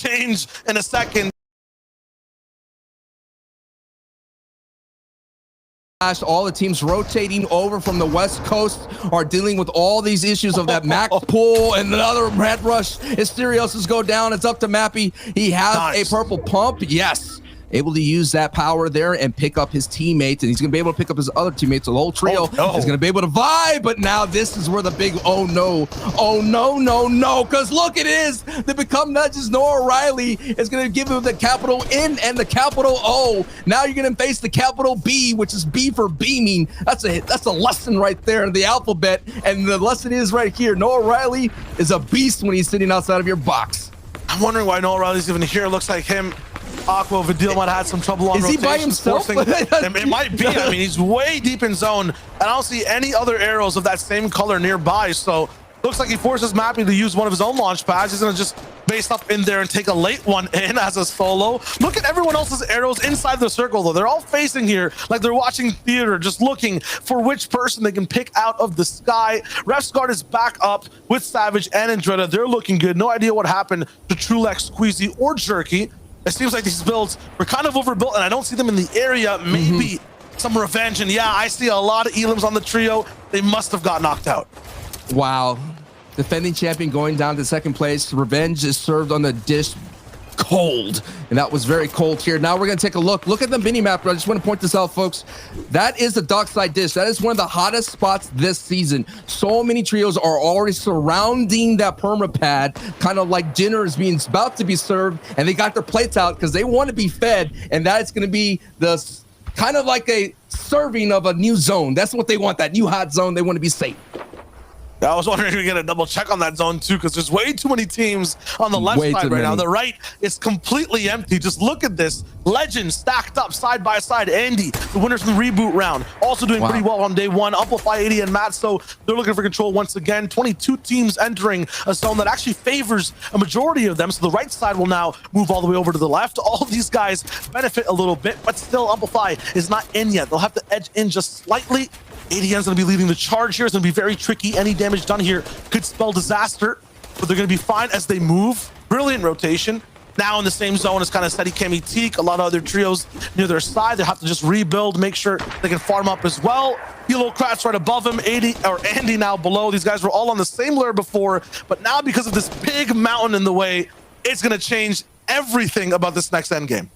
change in a second. All the teams rotating over from the West Coast are dealing with all these issues of that max pull and another red rush. Asterios go down. It's up to Mappy. He has a purple pump. Yes. Able to use that power there and pick up his teammates, and he's going to be able to pick up his other teammates. So the whole trio is going to be able to vibe, but now this is where the big oh no, because look, it is. The Become Nudges Noah Riley is going to give him the capital N and the capital O. Now you're going to face the capital B, which is B for beaming. That's a lesson right there in the alphabet, and the lesson is right here. Noah Riley is a beast when he's sitting outside of your box. I'm wondering why Noah Riley's even here. Looks like him. Aqua Vidil might have had some trouble on rotation. Is he by himself? It might be. I mean, he's way deep in zone, and I don't see any other arrows of that same color nearby. So looks like he forces Mappy to use one of his own launch pads. He's gonna just base up in there and take a late one in as a solo. Look at everyone else's arrows inside the circle, though. They're all facing here like they're watching theater, just looking for which person they can pick out of the sky. Ref's guard is back up with Savage and Andretta. They're looking good. No idea what happened to Trulex, Squeezy, or Jerky. It seems like these builds were kind of overbuilt, and I don't see them in the area. Maybe some revenge, and yeah, I see a lot of elims on the trio. They must have got knocked out. Wow. Defending champion going down to second place. Revenge is served on the dish cold, and that was very cold here. Now we're going to take a look. Look at the mini map. I just want to point this out, folks. That is the dockside dish. That is one of the hottest spots this season. So many trios are already surrounding that perma pad, kind of like dinner is being about to be served, and they got their plates out because they want to be fed, and that is going to be the kind of like a serving of a new zone. That's what they want, that new hot zone. They want to be safe. I was wondering if we get a double check on that zone too, because there's way too many teams on the left side right now. The right is completely empty. Just look at this. Legends stacked up side by side. Andy, the winners from the reboot round, also doing pretty well on day one. Amplify 80 and Matt, so they're looking for control once again. 22 teams entering a zone that actually favors a majority of them. So the right side will now move all the way over to the left. All of these guys benefit a little bit, but still Amplify is not in yet. They'll have to edge in just slightly. ADN's gonna be leading the charge here. It's gonna be very tricky. Any damage done here could spell disaster, but they're gonna be fine as they move. Brilliant rotation. Now in the same zone as kind of Steady Kemi Teak. A lot of other trios near their side. They have to just rebuild, make sure they can farm up as well. Hilo Kratz right above him, Andy now below. These guys were all on the same layer before, but now because of this big mountain in the way, it's gonna change everything about this next end game.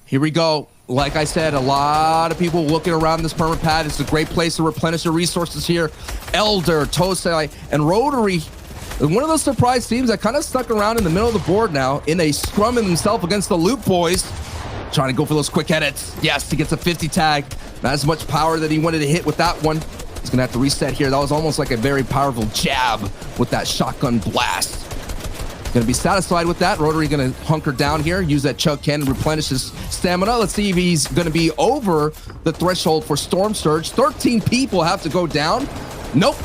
Here we go. Like I said, a lot of people looking around this perma pad. It's a great place to replenish your resources here. Elder, Tosai, and Rotary. One of those surprise teams that kind of stuck around in the middle of the board now in a scrum in himself against the Loot Boys. Trying to go for those quick edits. Yes, he gets a 50 tag. Not as much power that he wanted to hit with that one. He's going to have to reset here. That was almost like a very powerful jab with that shotgun blast. Going to be satisfied with that. Rotary going to hunker down here, use that chug cannon, replenish his stamina. Let's see if he's going to be over the threshold for Storm Surge. 13 people have to go down. Nope.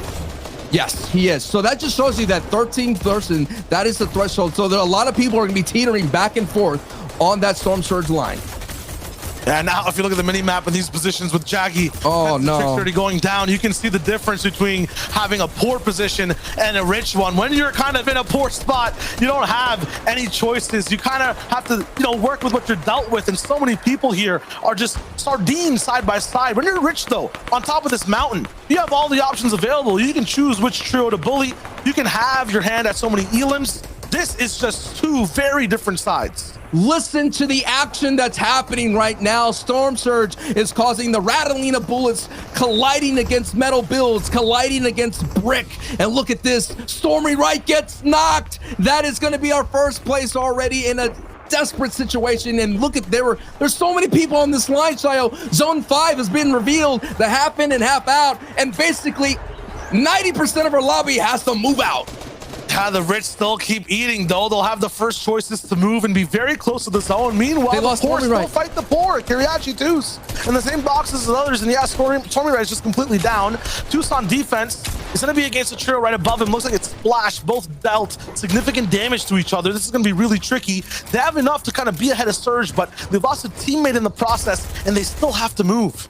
Yes, he is. So that just shows you that 13 person, that is the threshold. So there are a lot of people are going to be teetering back and forth on that Storm Surge line. And now if you look at the mini map in these positions with Jaggy, Trick30 going down, you can see the difference between having a poor position and a rich one. When you're kind of in a poor spot, you don't have any choices. You kind of have to, work with what you're dealt with. And so many people here are just sardines side by side. When you're rich though, on top of this mountain, you have all the options available. You can choose which trio to bully. You can have your hand at so many elims. This is just two very different sides. Listen to the action that's happening right now. Storm Surge is causing the rattling of bullets, colliding against metal builds, colliding against brick. And look at this, Stormy Right gets knocked. That is going to be our first place already in a desperate situation. And look at, there's so many people on this line, Shio. Zone 5 has been revealed, the half in and half out, and basically 90% of our lobby has to move out. The rich still keep eating, though. They'll have the first choices to move and be very close to the zone. Meanwhile, the poor still fight the poor. Kiriachi too's in the same boxes as others. And yeah, Stormy Right is just completely down. Tucson defense is going to be against a trio right above him. Looks like it's Splash. Both dealt significant damage to each other. This is going to be really tricky. They have enough to kind of be ahead of Surge, but they've lost a teammate in the process, and they still have to move.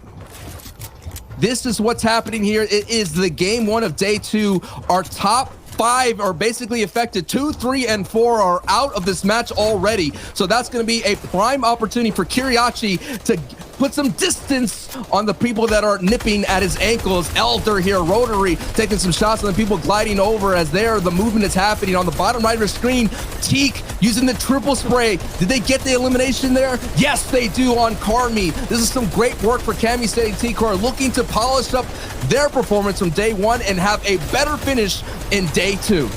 This is what's happening here. It is the game one of day 2. Our top 5 are basically affected. 2, 3, and 4 are out of this match already. So that's going to be a prime opportunity for Kiriachi to put some distance on the people that are nipping at his ankles. Elder here, Rotary, taking some shots on the people gliding over as the movement is happening. On the bottom right of your screen, Teak using the triple spray. Did they get the elimination there? Yes, they do on Carmi. This is some great work for Cami Steady Teak, who are looking to polish up their performance from day 1 and have a better finish in day 2.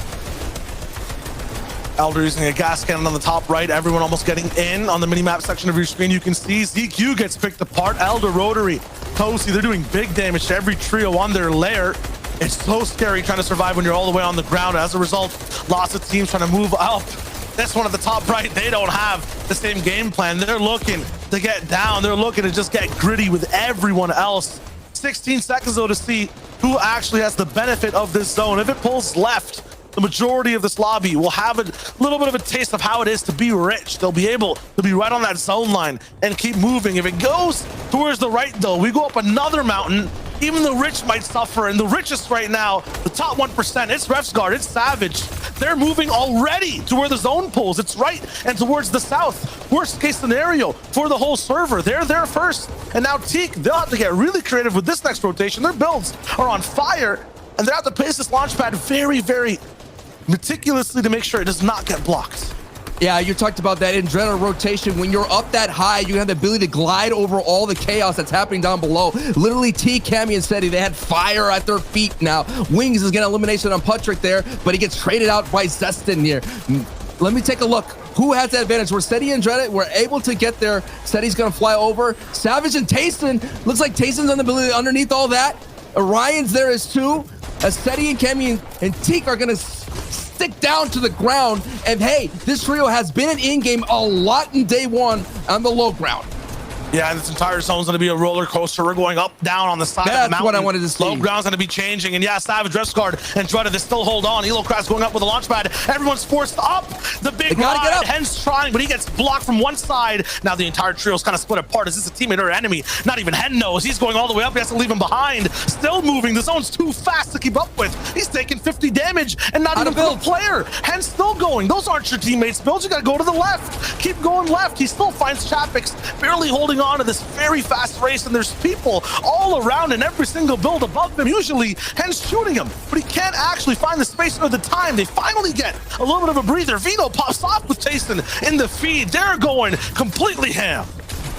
Elder using a gas cannon on the top right. Everyone almost getting in on the minimap section of your screen. You can see ZQ gets picked apart. Elder, Rotary, Tosi, they're doing big damage to every trio on their lair. It's so scary trying to survive when you're all the way on the ground. As a result, lots of teams trying to move up. This one at the top right, they don't have the same game plan. They're looking to get down. They're looking to just get gritty with everyone else. 16 seconds though to see who actually has the benefit of this zone. If it pulls left, the majority of this lobby will have a little bit of a taste of how it is to be rich. They'll be able to be right on that zone line and keep moving. If it goes towards the right though, we go up another mountain, even the rich might suffer. And the richest right now, the top 1%, it's RefsGuard, it's Savage. They're moving already to where the zone pulls. It's right and towards the south. Worst case scenario for the whole server. They're there first. And now Teak, they'll have to get really creative with this next rotation. Their builds are on fire, and they have to pace this launch pad very, very meticulously to make sure it does not get blocked. Yeah, you talked about that Andretta rotation. When you're up that high, you have the ability to glide over all the chaos that's happening down below. Literally, T, Cammy, and Steady, they had fire at their feet now. Wings is getting elimination on Patrick there, but he gets traded out by Zestin here. Let me take a look. Who has the advantage? We're Steady and Andretta. We're able to get there. Steady's going to fly over. Savage and Tayson. Looks like Tayson's on the ability underneath all that. Orion's there is too. Steady and Cammy and Teak are going to stick down to the ground. And hey, this trio has been in-game a lot in day 1 on the low ground. Yeah, this entire zone's going to be a roller coaster. We're going up, down on the side of the mountain. That's what I wanted to see. Low ground's going to be changing. And yeah, Savage, RefsGuard, and Drutta, they still hold on. Elocrat's going up with the launch pad. Everyone's forced up. The big ride. Hen's trying, but he gets blocked from one side. Now the entire trio's kind of split apart. Is this a teammate or enemy? Not even Hen knows. He's going all the way up. He has to leave him behind. Still moving. The zone's too fast to keep up with. He's taking 50 damage and not even a player. Hen's still going. Those aren't your teammates' builds. You got to go to the left. Keep going left. He still finds Chapix barely holding on to this very fast race, and there's people all around in every single build above him. Usually Hen's shooting him, but he can't actually find the space or the time. They finally get a little bit of a breather. Vito pops off with Tayson in the feed. They're going completely ham.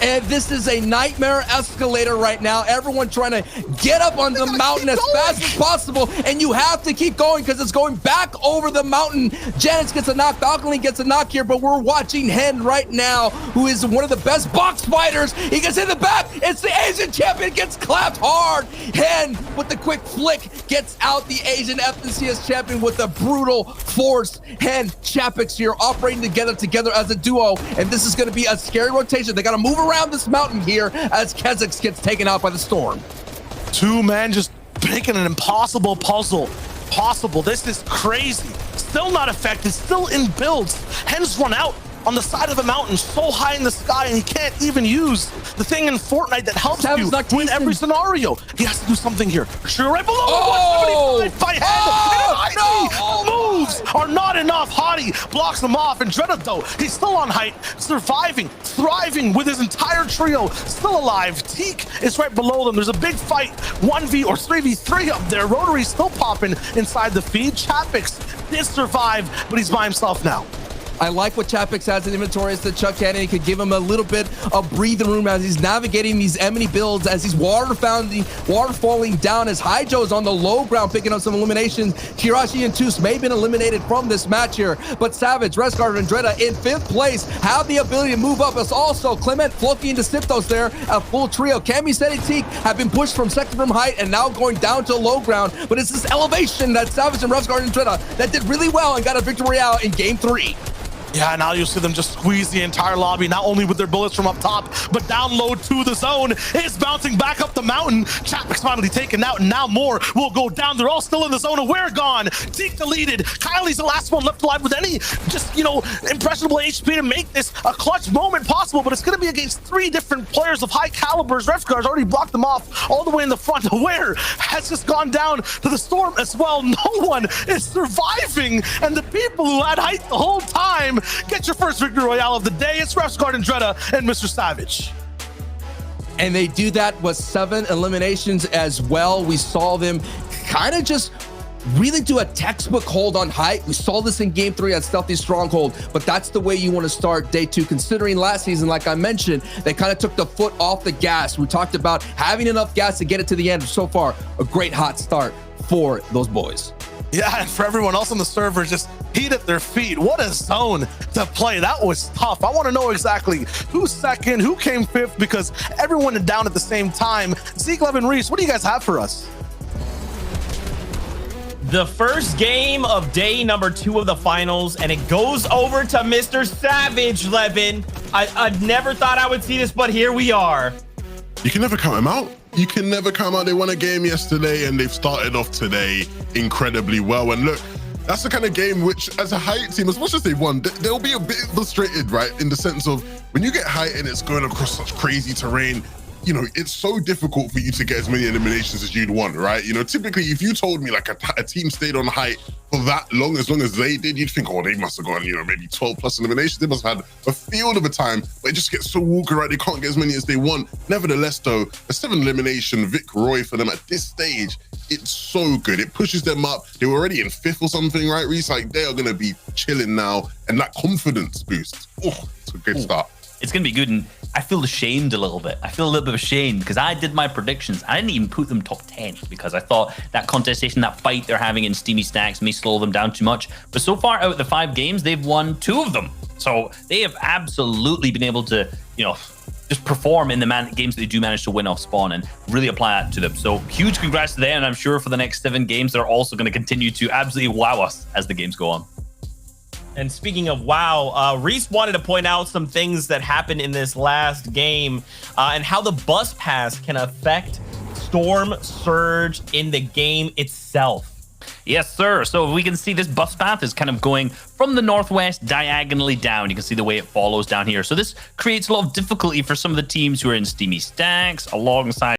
And this is a nightmare escalator right now. Everyone trying to get up on the mountain as fast as possible. And you have to keep going because it's going back over the mountain. Janus gets a knock. Falconly gets a knock here, but we're watching Hen right now, who is one of the best box fighters. He gets in the back. It's the Asian champion. Gets clapped hard. Hen with the quick flick gets out the Asian FNCS champion with a brutal force. Hen, Chapix here operating together as a duo. And this is going to be a scary rotation. They got to move around this mountain here as Kezix gets taken out by the storm. Two men just making an impossible puzzle possible. This is crazy. Still not affected, still in builds. Hen's run out on the side of the mountain so high in the sky, and he can't even use the thing in Fortnite that helps you win every scenario. He has to do something here. Sure, right below 175 by Hen. Moves are not enough. Hottie blocks him off, and Dretta, though, he's still on height, surviving, thriving with his entire trio still alive. Teak is right below them. There's a big fight, 1v or 3v3 up there. Rotary's still popping inside the feed. Chapix did survive, but he's by himself now. I like what Chapix has in inventory as the Chuck Cannon. He could give him a little bit of breathing room as he's navigating these Emily builds, as he's waterfalling down, as Haijo's on the low ground picking up some eliminations. Kirashi and Toos may have been eliminated from this match here, but Savage, RefsGuard, and Dretta in 5th place have the ability to move up. As also Clement, Floki, and Deciptos there, a full trio. Cammy, Steady, Teak have been pushed from second from height and now going down to low ground, but it's this elevation that Savage and RefsGuard and Dretta that did really well and got a victory out in game 3. Yeah, now you'll see them just squeeze the entire lobby, not only with their bullets from up top, but down low to the zone. It's bouncing back up the mountain. Chapman's finally taken out, and now more will go down. They're all still in the zone, and we're gone. Zeke deleted. Kylie's the last one left alive with any just, impressionable HP to make this a clutch moment possible, but it's going to be against 3 different players of high calibers. Refscar's already blocked them off all the way in the front. Where has just gone down to the storm as well. No one is surviving, and the people who had height the whole time get your first victory royale of the day. It's Refscar and Dreda and MrSavage. And they do that with 7 eliminations as well. We saw them kind of just really do a textbook hold on height. We saw this in game 3 at Stealthy Stronghold, but that's the way you want to start day 2, considering last season, like I mentioned, they kind of took the foot off the gas. We talked about having enough gas to get it to the end. So far, a great hot start for those boys. Yeah, and for everyone else on the server, just heat at their feet. What a zone to play. That was tough. I want to know exactly who's second, who came 5th, because everyone went down at the same time. Zeke, Levin, Reese, what do you guys have for us? The first game of day number 2 of the finals, and it goes over to MrSavage, Levin. I never thought I would see this, but here we are. You can never count them out. You can never count out. They won a game yesterday, and they've started off today incredibly well. And look, that's the kind of game which, as a height team, as much as they've won, they'll be a bit frustrated, right? In the sense of when you get height and it's going across such crazy terrain, it's so difficult for you to get as many eliminations as you'd want, right? Typically, if you told me like a team stayed on height for that long as they did, you'd think, oh, they must have gone, maybe 12 plus eliminations. They must have had a field of a time, but it just gets so walker, right? They can't get as many as they want. Nevertheless, though, a 7 elimination Vic Roy for them at this stage, it's so good. It pushes them up. They were already in 5th or something, right, Reese? Like, they are going to be chilling now, and that confidence boost, it's a good start. It's going to be good, and I feel ashamed a little bit. I feel a little bit ashamed because I did my predictions. I didn't even put them top 10 because I thought that contestation, that fight they're having in Steamy Stacks may slow them down too much. But so far out of the 5 games, they've won 2 of them. So they have absolutely been able to, just perform in the games that they do manage to win off spawn and really apply that to them. So huge congrats to them, and I'm sure for the next 7 games, they're also going to continue to absolutely wow us as the games go on. And speaking of wow, Reese wanted to point out some things that happened in this last game and how the bus pass can affect Storm Surge in the game itself. Yes, sir. So we can see this bus path is kind of going from the northwest diagonally down. You can see the way it follows down here. So this creates a lot of difficulty for some of the teams who are in Steamy Stacks alongside